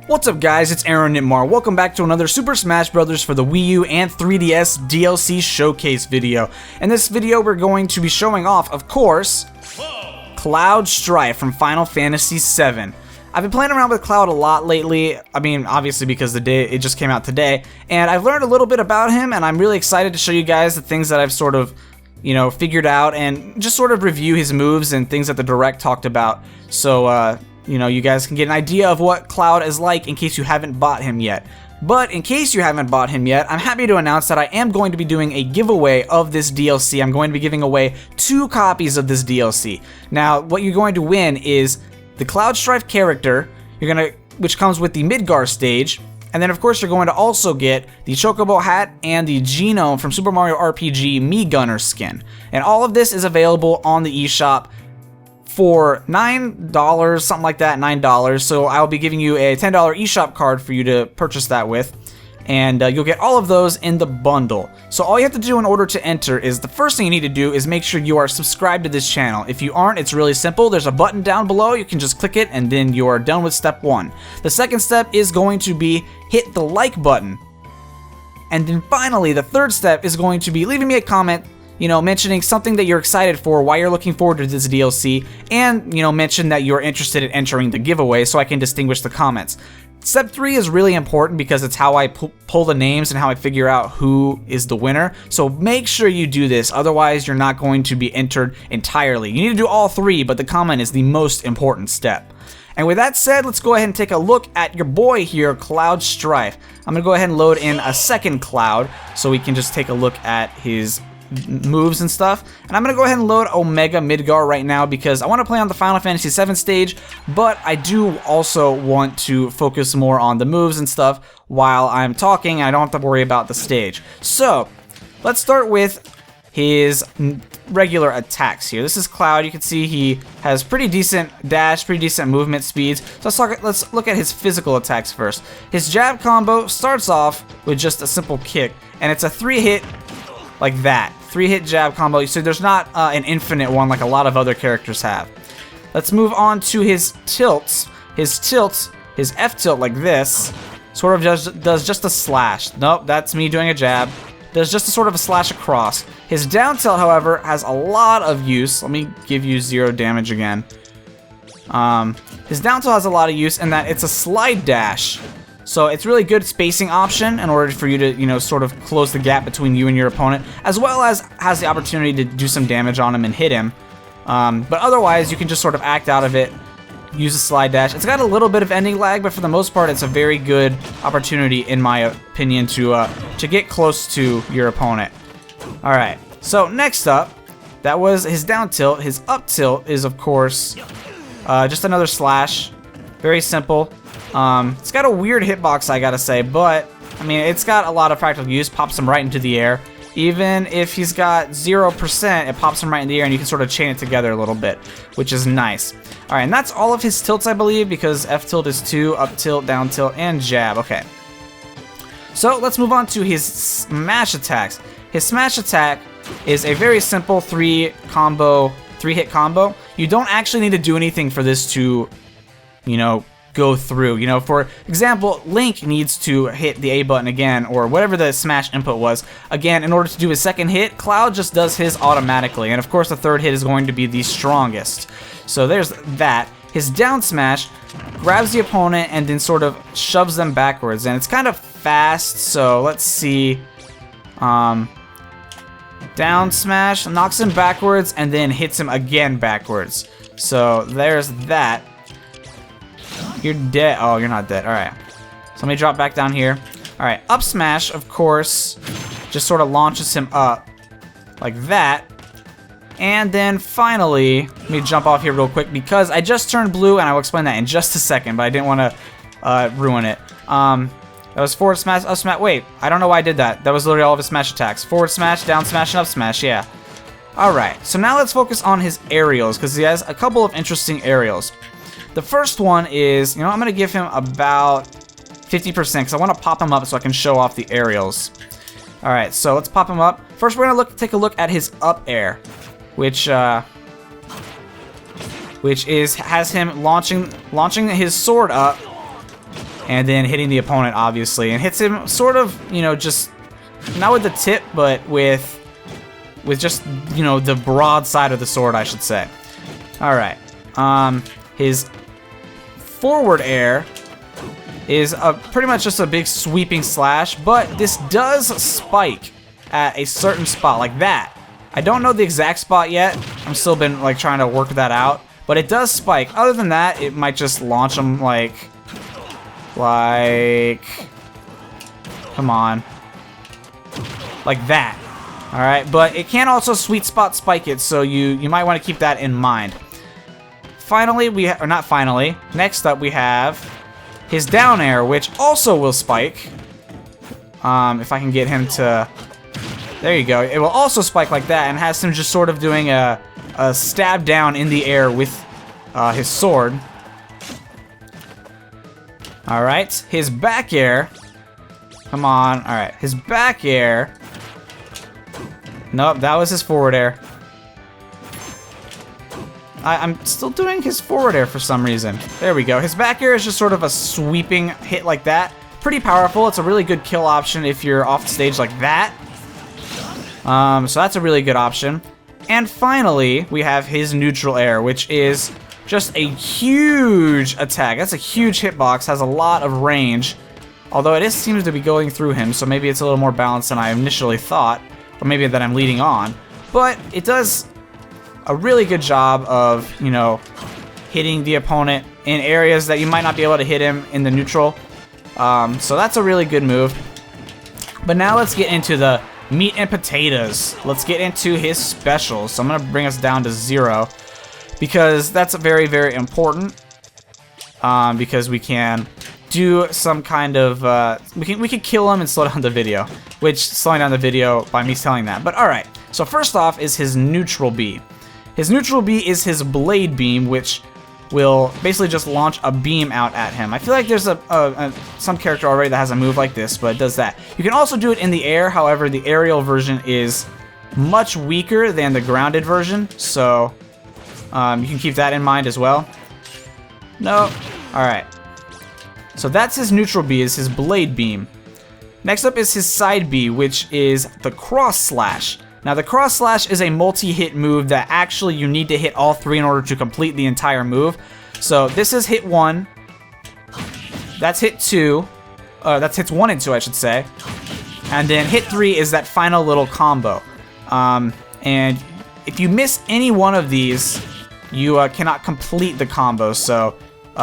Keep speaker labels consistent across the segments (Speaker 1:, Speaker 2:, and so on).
Speaker 1: What's up guys, it's Aaronitmar. Welcome back to another Super Smash Bros. For the Wii U and 3DS DLC showcase video. In this video we're going to be showing off, of course, Cloud Strife from Final Fantasy VII. I've been playing around with Cloud a lot lately, I mean obviously because it just came out today, and I've learned a little bit about him and I'm really excited to show you guys the things that I've sort of, figured out and just sort of review his moves and things that the Direct talked about. So, you guys can get an idea of what Cloud is like in case you haven't bought him yet. But in case you haven't bought him yet, I'm happy to announce that I am going to be doing a giveaway of this DLC. I'm going to be giving away 2 copies of this DLC. Now, what you're going to win is the Cloud Strife character, which comes with the Midgar stage, and then of course you're going to also get the Chocobo hat and the Geno from Super Mario RPG Mii Gunner skin. And all of this is available on the eShop for $9, something like that, $9. So I'll be giving you a $10 eShop card for you to purchase that with. And you'll get all of those in the bundle. So all you have to do in order to enter is, the first thing you need to do is make sure you are subscribed to this channel. If you aren't, it's really simple. There's a button down below. You can just click it and then you are done with step 1. The second step is going to be hit the like button. And then finally, the third step is going to be leaving me a comment, mentioning something that you're excited for, why you're looking forward to this DLC, and, mention that you're interested in entering the giveaway so I can distinguish the comments. Step 3 is really important because it's how I pull the names and how I figure out who is the winner. So make sure you do this, otherwise you're not going to be entered entirely. You need to do all 3, but the comment is the most important step. And with that said, let's go ahead and take a look at your boy here, Cloud Strife. I'm going to go ahead and load in a second Cloud so we can just take a look at his moves and stuff. And I'm gonna go ahead and load Omega Midgar right now because I want to play on the Final Fantasy VII stage, but I do also want to focus more on the moves and stuff while I'm talking, and I don't have to worry about the stage. So let's start with his regular attacks here. This is Cloud. You can see he has pretty decent dash, pretty decent movement speeds. So let's look at his physical attacks first. His jab combo starts off with just a simple kick, and it's a 3-hit like that. 3-hit jab combo, so there's not an infinite one like a lot of other characters have. Let's move on to his tilts. His F tilt like this, sort of does just a slash. Nope, that's me doing a jab. Does just a sort of a slash across. His down tilt, however, has a lot of use. Let me give you 0 damage again. His down tilt has a lot of use in that it's a slide dash. So it's really good spacing option in order for you to, sort of close the gap between you and your opponent, as well as has the opportunity to do some damage on him and hit him. But otherwise, you can just sort of act out of it, use a slide dash. It's got a little bit of ending lag, but for the most part, it's a very good opportunity, in my opinion, to get close to your opponent. All right. So next up, that was his down tilt. His up tilt is, of course, just another slash. Very simple. It's got a weird hitbox, I gotta say, but I mean, it's got a lot of practical use. Pops him right into the air. Even if he's got 0%, it pops him right in the air, and you can sort of chain it together a little bit, which is nice. All right, and that's all of his tilts, I believe, because F tilt is 2, up tilt, down tilt, and jab. Okay. So let's move on to his smash attacks. His smash attack is a very simple 3-hit combo. You don't actually need to do anything for this to, go through. For example, Link needs to hit the A button again, or whatever the smash input was, again, in order to do his second hit. Cloud just does his automatically, and of course the third hit is going to be the strongest. So there's that. His down smash grabs the opponent and then sort of shoves them backwards, and it's kind of fast, so let's see. Down smash knocks him backwards and then hits him again backwards. So there's that. You're dead. Oh, you're not dead. All right. So let me drop back down here. All right. Up smash, of course, just sort of launches him up like that. And then finally, let me jump off here real quick because I just turned blue, and I will explain that in just a second, but I didn't want to ruin it. That was forward smash, up smash. Wait, I don't know why I did that. That was literally all of his smash attacks. Forward smash, down smash, and up smash. Yeah. All right. So now let's focus on his aerials because he has a couple of interesting aerials. The first one is, I'm going to give him about 50% because I want to pop him up so I can show off the aerials. All right, so let's pop him up. First, we're going to take a look at his up air, which has him launching his sword up and then hitting the opponent, obviously, and hits him sort of, you know, just not with the tip, but with just, you know, the broad side of the sword, I should say. All right. His forward air is pretty much just a big sweeping slash, but this does spike at a certain spot, like that. I don't know the exact spot yet. I'm still been like trying to work that out, but it does spike. Other than that, it might just launch him like, come on, like that. All right, but it can also sweet spot spike it, so you might want to keep that in mind. Finally, next up we have his down air, which also will spike. If I can get him to, there you go. It will also spike like that and has him just sort of doing a stab down in the air with his sword. All right, his back air. Come on, all right, his back air. Nope, that was his forward air. I'm still doing his forward air for some reason. There we go. His back air is just sort of a sweeping hit like that. Pretty powerful. It's a really good kill option if you're off the stage like that. So that's a really good option. And finally, we have his neutral air, which is just a huge attack. That's a huge hitbox, has a lot of range. Although it seems to be going through him, so maybe it's a little more balanced than I initially thought. Or maybe that I'm leading on. But it does a really good job of, you know, hitting the opponent in areas that you might not be able to hit him in the neutral. So that's a really good move. But now let's get into the meat and potatoes. Let's get into his specials. So I'm going to bring us down to 0 because that's very, very important. Because we can do some kind of we can kill him and slow down the video, which slowing down the video by me telling that. But all right. So first off is his neutral B. His neutral B is his blade beam, which will basically just launch a beam out at him. I feel like there's some character already that has a move like this, but it does that. You can also do it in the air. However, the aerial version is much weaker than the grounded version, so you can keep that in mind as well. No. All right. So that's his neutral B, is his blade beam. Next up is his side B, which is the cross slash. Now the cross slash is a multi-hit move that actually you need to hit all 3 in order to complete the entire move. So this is hit 1. That's hit 2. That's hits 1 and 2, I should say. And then hit 3 is that final little combo. And if you miss any one of these, you cannot complete the combo. So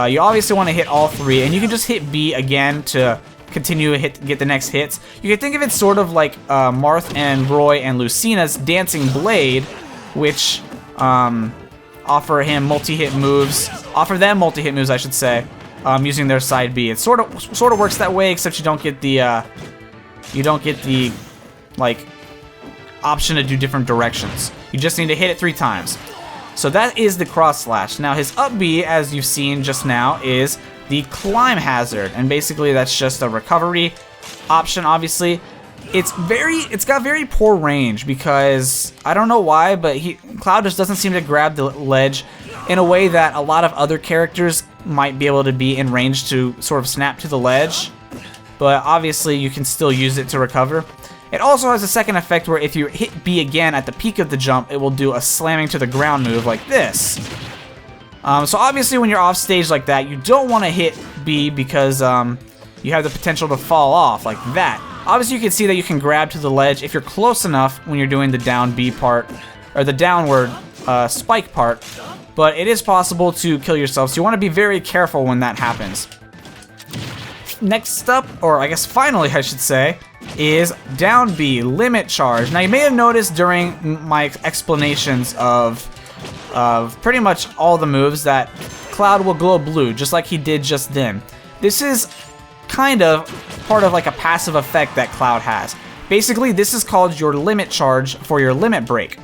Speaker 1: you obviously want to hit all 3, and you can just hit B again to continue to get the next hits. You can think of it sort of like Marth and Roy and Lucina's Dancing Blade, which offer them multi-hit moves, I should say, using their side B. It sort of works that way, except you don't get the like option to do different directions. You just need to hit it 3 times. So that is the cross slash. Now his up B, as you've seen just now, is the climb hazard, and basically that's just a recovery option. Obviously, it's got very poor range because I don't know why, but Cloud just doesn't seem to grab the ledge in a way that a lot of other characters might be able to be in range to sort of snap to the ledge. But obviously, you can still use it to recover. It also has a second effect where if you hit B again at the peak of the jump, it will do a slamming to the ground move like this. So obviously when you're off stage like that, you don't want to hit B because you have the potential to fall off like that. Obviously you can see that you can grab to the ledge if you're close enough when you're doing the down B part, or the downward spike part, but it is possible to kill yourself, so you want to be very careful when that happens. Next up, or I guess finally I should say, is down B, limit charge. Now you may have noticed during my explanations of pretty much all the moves that Cloud will glow blue, just like he did just then. This is kind of part of like a passive effect that Cloud has. Basically, this is called your limit charge for your limit break.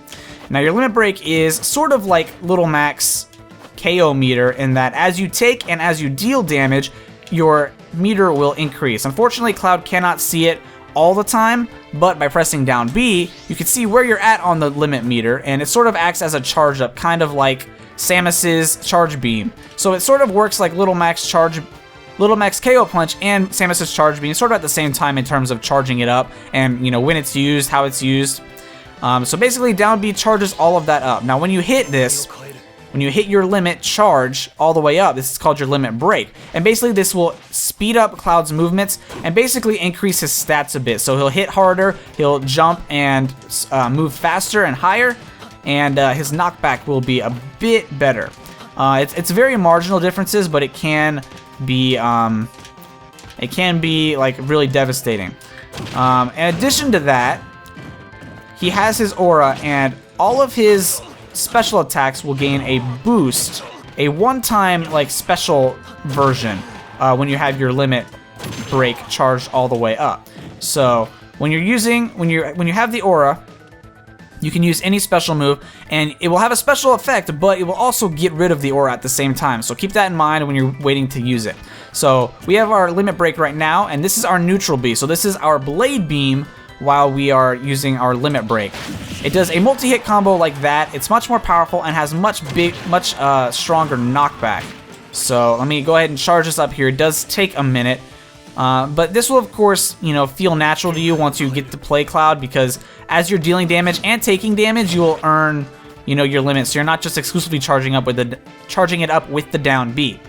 Speaker 1: Now your limit break is sort of like Little Mac's KO meter in that as you take and as you deal damage, your meter will increase. Unfortunately, Cloud cannot see it all the time, but by pressing down B, you can see where you're at on the limit meter, and it sort of acts as a charge up, kind of like Samus's charge beam. So it sort of works like Little Mac's charge Little Max KO Punch and Samus's Charge Beam sort of at the same time in terms of charging it up and, you know, when it's used, how it's used. So basically, down B charges all of that up. Now, when you hit this, when you hit your limit charge all the way up, this is called your limit break. And basically, this will speed up Cloud's movements and basically increase his stats a bit. So he'll hit harder, he'll jump and move faster and higher, and his knockback will be a bit better. It's very marginal differences, but it can be like really devastating. In addition to that, he has his aura, and all of his special attacks will gain a boost, a one-time like special version when you have your limit break charged all the way up. So when you have the aura, you can use any special move, and it will have a special effect, but it will also get rid of the aura at the same time. So keep that in mind when you're waiting to use it. So we have our limit break right now, and this is our neutral B. So this is our blade beam while we are using our limit break. It does a multi-hit combo like that. It's much more powerful and has much stronger knockback. So let me go ahead and charge this up here. It does take a minute, but this will of course, you know, feel natural to you once you get to play Cloud, because as you're dealing damage and taking damage, you will earn, you know, your limit. So you're not just exclusively charging it up with the down B.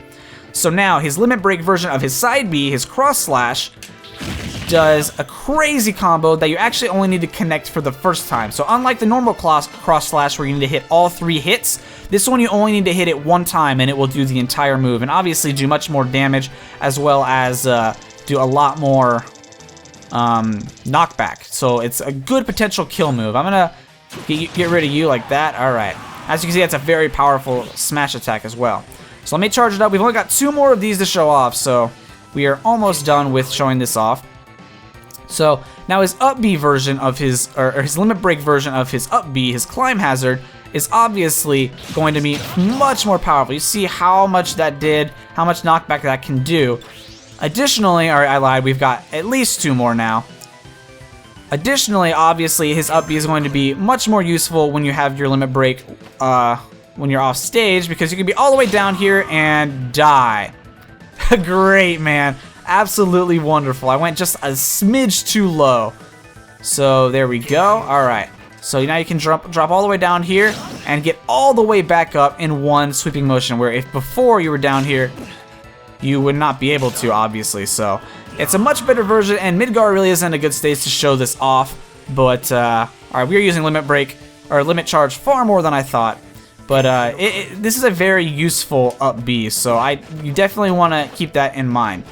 Speaker 1: So now his limit break version of his side B, his cross slash, does a crazy combo that you actually only need to connect for the first time. So unlike the normal cross slash where you need to hit all 3 hits, this one you only need to hit it one time and it will do the entire move, and obviously do much more damage as well as do a lot more knockback. So it's a good potential kill move. I'm gonna get rid of you like that. Alright. As you can see, that's a very powerful smash attack as well. So let me charge it up. We've only got 2 more of these to show off, so we are almost done with showing this off. So now his up B version of his, or his limit break version of his up B, his climb hazard, is obviously going to be much more powerful. You see how much that did, how much knockback that can do. Additionally, or I lied, we've got at least 2 more now. Additionally, obviously, his up B is going to be much more useful when you have your limit break when you're off stage, because you can be all the way down here and die. Great, man. Absolutely wonderful. I went just a smidge too low. So there we go. Alright. So now you can drop all the way down here and get all the way back up in one sweeping motion, where if before you were down here, you would not be able to, obviously. So it's a much better version, and Midgar really isn't a good stage to show this off. But, alright, we are using limit break, or limit charge far more than I thought. But this is a very useful up B, so you definitely want to keep that in mind.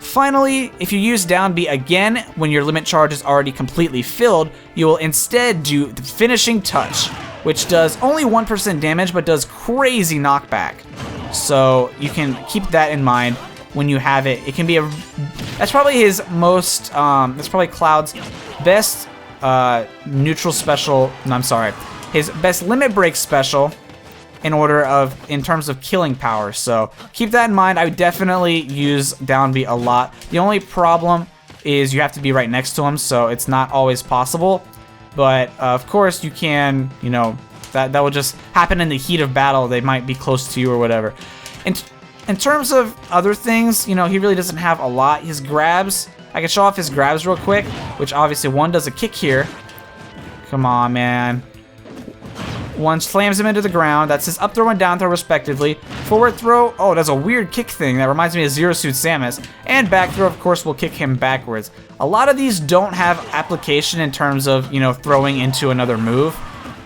Speaker 1: Finally, if you use down B again when your limit charge is already completely filled, you will instead do the finishing touch, which does only 1% damage but does crazy knockback. So you can keep that in mind when you have it. It can be that's probably his most, that's probably Cloud's best neutral special, no, I'm sorry, his best limit break special in terms of killing power. So keep that in mind. I would definitely use down B a lot. The only problem is you have to be right next to him, so it's not always possible. But of course you can, you know, that will just happen in the heat of battle. They might be close to you or whatever. In terms of other things, you know, he really doesn't have a lot. His grabs, I can show off his grabs real quick, which obviously one does a kick here. Come on, man. One slams him into the ground. That's his up throw and down throw respectively. Forward throw, oh, that's a weird kick thing. That reminds me of Zero Suit Samus. And back throw, of course, will kick him backwards. A lot of these don't have application in terms of, you know, throwing into another move.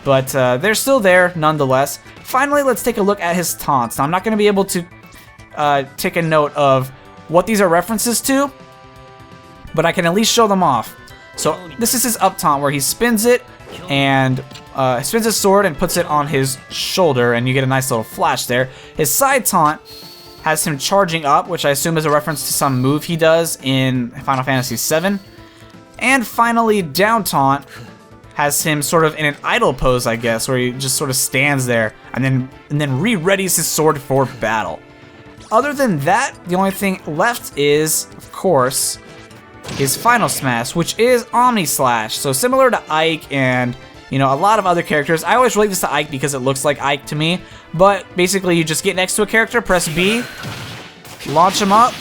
Speaker 1: But they're still there nonetheless. Finally, let's take a look at his taunts. Now, I'm not going to be able to take a note of what these are references to, but I can at least show them off. So this is his up taunt where he spins it and spins his sword and puts it on his shoulder, and you get a nice little flash there. His side taunt has him charging up, which I assume is a reference to some move he does in Final Fantasy VII. And finally, down taunt has him sort of in an idle pose, I guess, where he just sort of stands there and then re-readies his sword for battle. Other than that, the only thing left is, of course, his final smash, which is Omni Slash. So similar to Ike and, you know, a lot of other characters. I always relate this to Ike because it looks like Ike to me. But basically, you just get next to a character, press B, launch him up,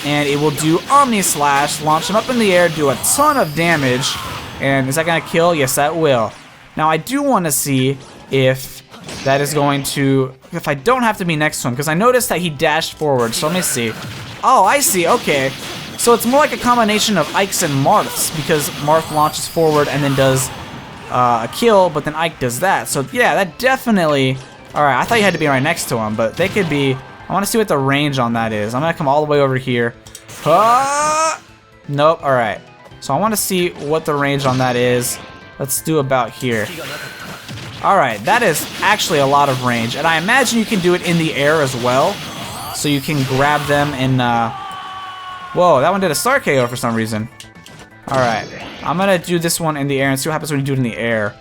Speaker 1: and it will do Omni Slash, launch him up in the air, do a ton of damage. And is that going to kill? Yes, that will. Now, I do want to see if that is going to, if I don't have to be next to him, because I noticed that he dashed forward, so let me see. Oh, I see, okay. So it's more like a combination of Ike's and Marth's, because Marth launches forward and then does a kill, but then Ike does that. So yeah, that definitely, alright, I thought you had to be right next to him, but they could be, I want to see what the range on that is. I'm going to come all the way over here. Nope, alright. So I want to see what the range on that is. Let's do about here. Alright, that is actually a lot of range, and I imagine you can do it in the air as well. So you can grab them and, whoa, that one did a star KO for some reason. Alright, I'm gonna do this one in the air and see what happens when you do it in the air.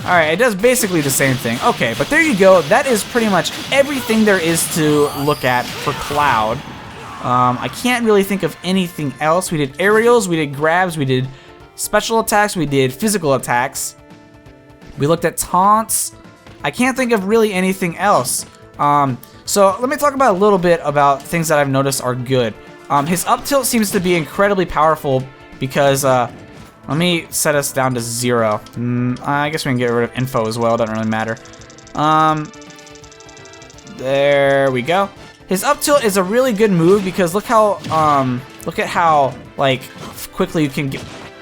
Speaker 1: Alright, it does basically the same thing. Okay, but there you go. That is pretty much everything there is to look at for Cloud. I can't really think of anything else. We did aerials, we did grabs, we did special attacks, we did physical attacks. We looked at taunts. I can't think of really anything else. So let me talk about a little bit about things that I've noticed are good. His up tilt seems to be incredibly powerful because, let me set us down to 0. I guess we can get rid of info as well, doesn't really matter. There we go. His up tilt is a really good move because look at how, like, quickly you can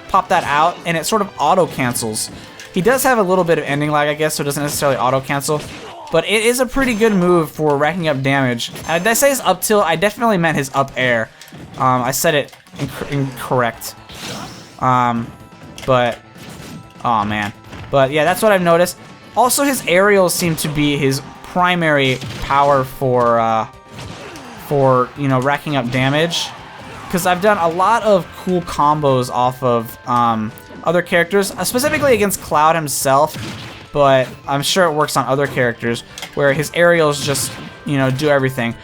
Speaker 1: pop that out and it sort of auto cancels. He does have a little bit of ending lag, I guess, so it doesn't necessarily auto cancel. But it is a pretty good move for racking up damage. And did I say his up tilt? I definitely meant his up air. I said it incorrect. But, oh man. But yeah, that's what I've noticed. Also, his aerials seem to be his primary power for you know, racking up damage. Because I've done a lot of cool combos off of other characters, specifically against Cloud himself. But I'm sure it works on other characters where his aerials just, you know, do everything.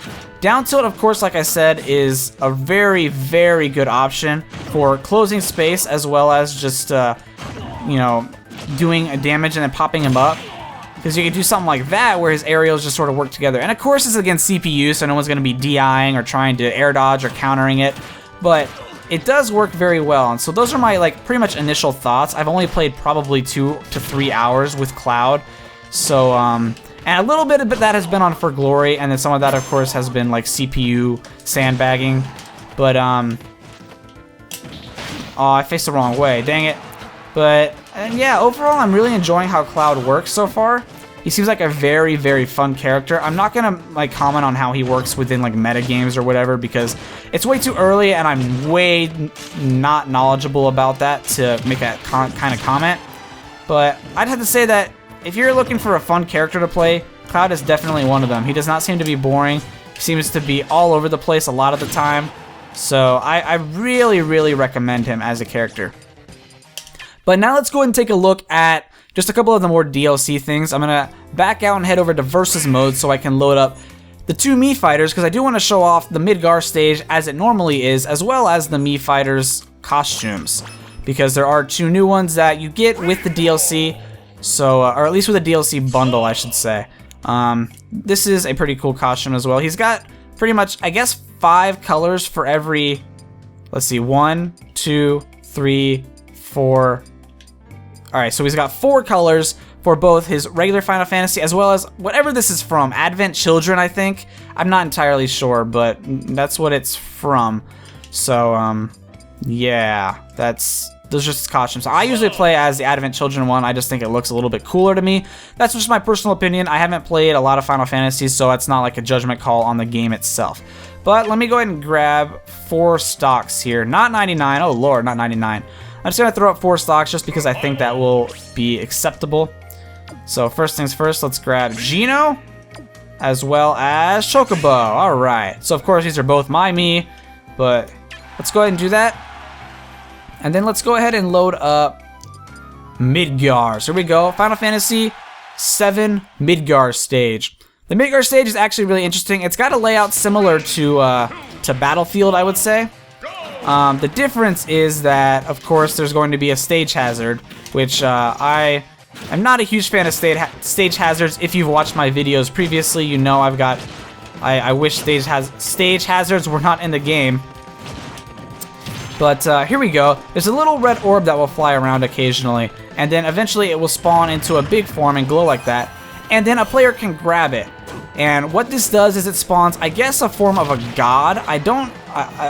Speaker 1: Down tilt, of course, like I said, is a very, very good option for closing space as well as just, you know, doing a damage and then popping him up. Because you can do something like that where his aerials just sort of work together. And of course, it's against CPU, so no one's going to be DIing or trying to air dodge or countering it. But it does work very well, and so those are my, like, pretty much initial thoughts. I've only played probably 2 to 3 hours with Cloud, so and a little bit of that has been on For Glory, and then some of that, of course, has been like CPU sandbagging. But oh, I faced the wrong way, dang it. But and yeah, overall, I'm really enjoying how Cloud works so far. He seems like a very, very fun character. I'm not gonna, like, comment on how he works within, like, meta games or whatever because it's way too early and I'm way not knowledgeable about that to make that kind of comment. But I'd have to say that if you're looking for a fun character to play, Cloud is definitely one of them. He does not seem to be boring. He seems to be all over the place a lot of the time. So I really, really recommend him as a character. But now let's go ahead and take a look at just a couple of the more DLC things. I'm going to back out and head over to Versus mode so I can load up the 2 Mii fighters because I do want to show off the Midgar stage as it normally is, as well as the Mii fighters costumes. Because there are 2 new ones that you get with the DLC, so or at least with a DLC bundle, I should say. This is a pretty cool costume as well. He's got pretty much, I guess, 5 colors for every, let's see, 1, 2, 3, 4... Alright, so he's got 4 colors for both his regular Final Fantasy as well as whatever this is from. Advent Children, I think. I'm not entirely sure, but that's what it's from. So, yeah, those are just costumes. I usually play as the Advent Children one. I just think it looks a little bit cooler to me. That's just my personal opinion. I haven't played a lot of Final Fantasies, so it's not like a judgment call on the game itself. But let me go ahead and grab 4 stocks here. Not 99. Oh, Lord, not 99. I'm just going to throw up 4 stocks just because I think that will be acceptable. So first things first, let's grab Geno as well as Chocobo. Alright, so of course these are both my Mii, but let's go ahead and do that. And then let's go ahead and load up Midgar. So here we go, Final Fantasy VII Midgar stage. The Midgar stage is actually really interesting. It's got a layout similar to Battlefield, I would say. The difference is that, of course, there's going to be a stage hazard, which I am not a huge fan of stage hazards. If you've watched my videos previously, you know I've got I wish stage hazards were not in the game. But here we go. There's a little red orb that will fly around occasionally, and then eventually it will spawn into a big form and glow like that, and then a player can grab it. And what this does is it spawns, I guess, a form of a god.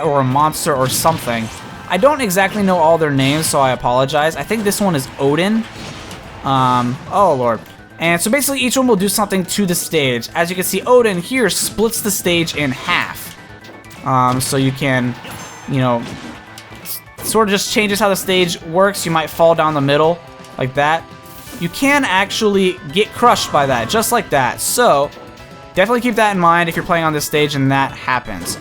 Speaker 1: Or a monster or something. I don't exactly know all their names, so I apologize. I think this one is Odin. Oh lord. And so basically each one will do something to the stage. As you can see, Odin here splits the stage in half. So you can, you know, sort of just changes how the stage works. You might fall down the middle like that. You can actually get crushed by that, just like that. So definitely keep that in mind if you're playing on this stage and that happens.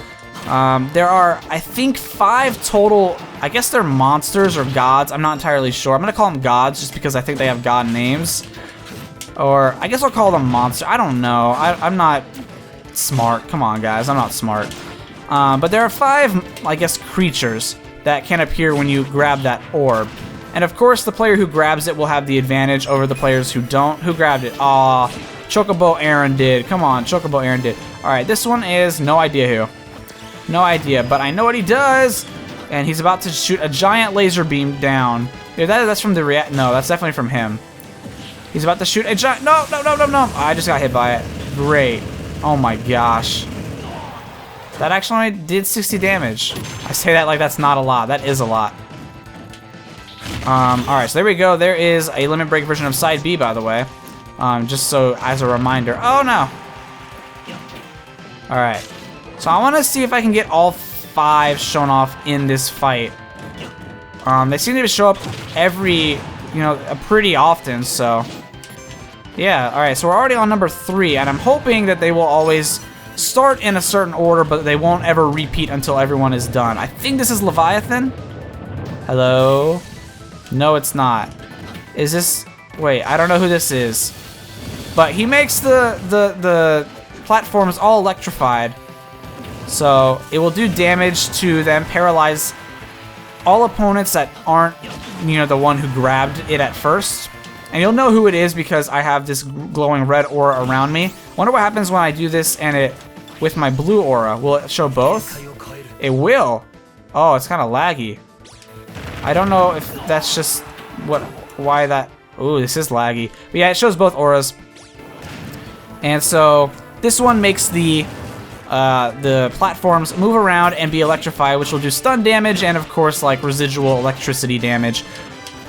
Speaker 1: There are, I think, 5 total, I guess they're monsters or gods. I'm not entirely sure. I'm going to call them gods just because I think they have god names. Or I guess I'll call them monster. I don't know. I'm not smart. Come on, guys. I'm not smart. But there are 5, I guess, creatures that can appear when you grab that orb. And of course, the player who grabs it will have the advantage over the players who don't. Who grabbed it? Aw, Chocobo Aaron did. Come on, Chocobo Aaron did. Alright, this one is no idea who. No idea, but I know what he does. And he's about to shoot a giant laser beam down. Yeah, that's from the no, that's definitely from him. He's about to shoot a giant... No, no, no, no, no. I just got hit by it. Great. Oh my gosh. That actually only did 60 damage. I say that like that's not a lot. That is a lot. Alright, so there we go. There is a limit break version of side B, by the way. Just so as a reminder. Oh no. Alright. So I want to see if I can get all 5 shown off in this fight. They seem to show up every, pretty often, so... Yeah, alright, so we're already on number 3, and I'm hoping that they will always start in a certain order, but they won't ever repeat until everyone is done. I think this is Leviathan? Hello? No, it's not. Is this... Wait, I don't know who this is. But he makes the platforms all electrified. So it will do damage to them, paralyze all opponents that aren't, the one who grabbed it at first. And you'll know who it is because I have this glowing red aura around me. Wonder what happens when I do this and it with my blue aura. Will it show both? It will. Oh, it's kind of laggy. I don't know if that's just why that... Ooh, this is laggy. But yeah, it shows both auras. And so this one makes the platforms move around and be electrified, which will do stun damage and, of course, like residual electricity damage.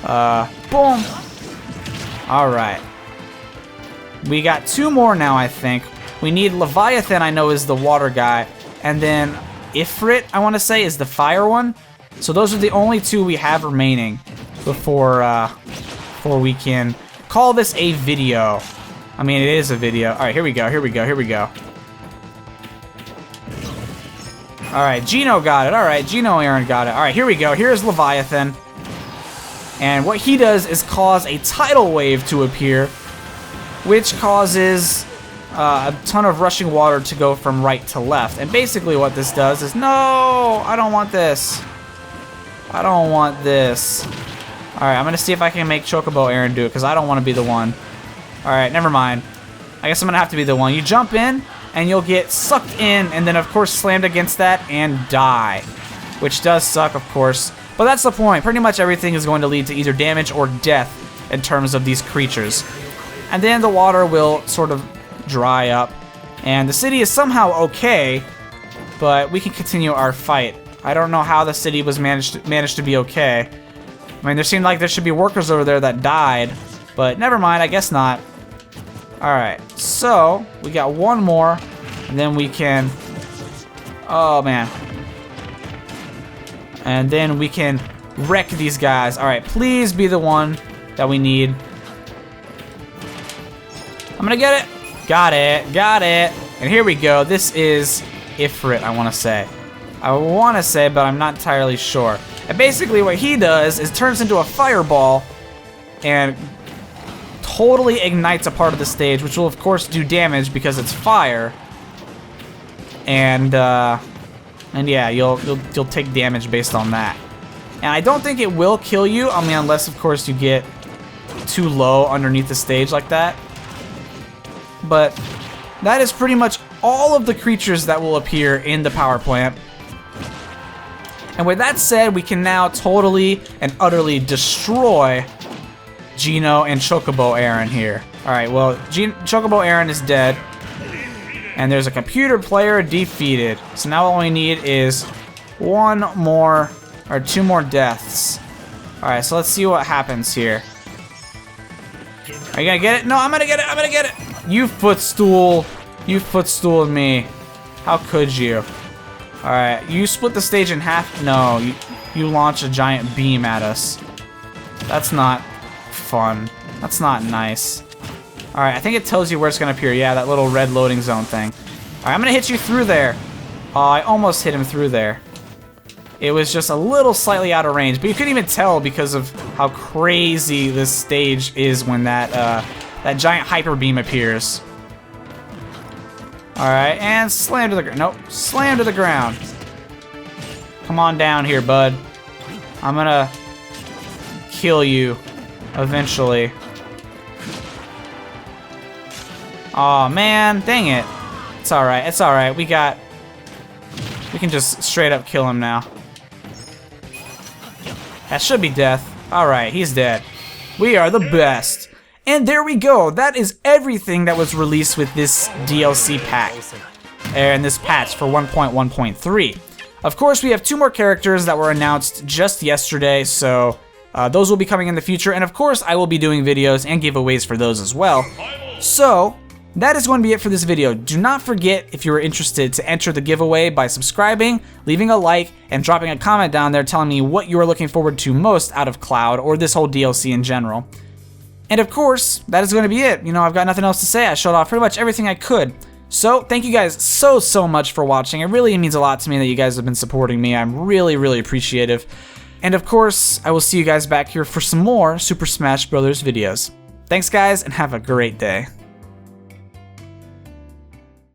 Speaker 1: Boom. All right. We got 2 more now, I think. We need Leviathan, I know, is the water guy. And then Ifrit, I want to say, is the fire one. So those are the only 2 we have remaining before we can call this a video. I mean, it is a video. All right, here we go, here we go, here we go. All right, Geno got it. All right, Geno Aaron got it. All right, here we go. Here's Leviathan. And what he does is cause a tidal wave to appear, which causes a ton of rushing water to go from right to left. And basically what this does is, no, I don't want this. I don't want this. All right, I'm going to see if I can make Chocobo Aaron do it, because I don't want to be the one. All right, never mind. I guess I'm going to have to be the one. You jump in, and you'll get sucked in, and then, of course, slammed against that and die. Which does suck, of course. But that's the point. Pretty much everything is going to lead to either damage or death in terms of these creatures. And then the water will sort of dry up. And the city is somehow okay, but we can continue our fight. I don't know how the city was managed to be okay. I mean, there seemed like there should be workers over there that died, but never mind, I guess not. Alright, so we got 1 more, and then we can... Oh, man. And then we can wreck these guys. Alright, please be the one that we need. I'm gonna get it. Got it. Got it. And here we go. This is Ifrit, I want to say. But I'm not entirely sure. And basically what he does is turns into a fireball and totally ignites a part of the stage, which will, of course, do damage because it's fire. And yeah, you'll take damage based on that. And I don't think it will kill you. I mean, unless, of course, you get too low underneath the stage like that. But that is pretty much all of the creatures that will appear in the power plant. And with that said, we can now totally and utterly destroy Geno and Chocobo Aaron here. Alright, well, Chocobo Aaron is dead. And there's a computer player defeated. So now all we need is one more, or two more deaths. Alright, so let's see what happens here. Are you gonna get it? No, I'm gonna get it, I'm gonna get it! You footstool. You footstooled me. How could you? Alright, you split the stage in half. No, you launch a giant beam at us. That's not fun. That's not nice. Alright, I think it tells you where it's gonna appear. Yeah, that little red loading zone thing. Alright, I'm gonna hit you through there. Oh, I almost hit him through there. It was just a little slightly out of range, but you couldn't even tell because of how crazy this stage is when that that giant hyper beam appears. Alright, and slam to the ground. Nope, slam to the ground. Come on down here, bud. I'm gonna kill you eventually. Aw, man, dang it. It's alright, it's alright. We can just straight up kill him now. That should be death. Alright, he's dead. We are the best. And there we go. That is everything that was released with this DLC pack. And this patch for 1.1.3. Of course, we have two more characters that were announced just yesterday, so those will be coming in the future. And of course, I will be doing videos and giveaways for those as well. So that is going to be it for this video. Do not forget, if you are interested, to enter the giveaway by subscribing, leaving a like, and dropping a comment down there telling me what you are looking forward to most out of Cloud or this whole DLC in general. And of course, that is going to be it. You know, I've got nothing else to say. I showed off pretty much everything I could. So, thank you guys so much for watching. It really means a lot to me that you guys have been supporting me. I'm really appreciative. And of course, I will see you guys back here for some more Super Smash Bros. Videos. Thanks guys, and have a great day.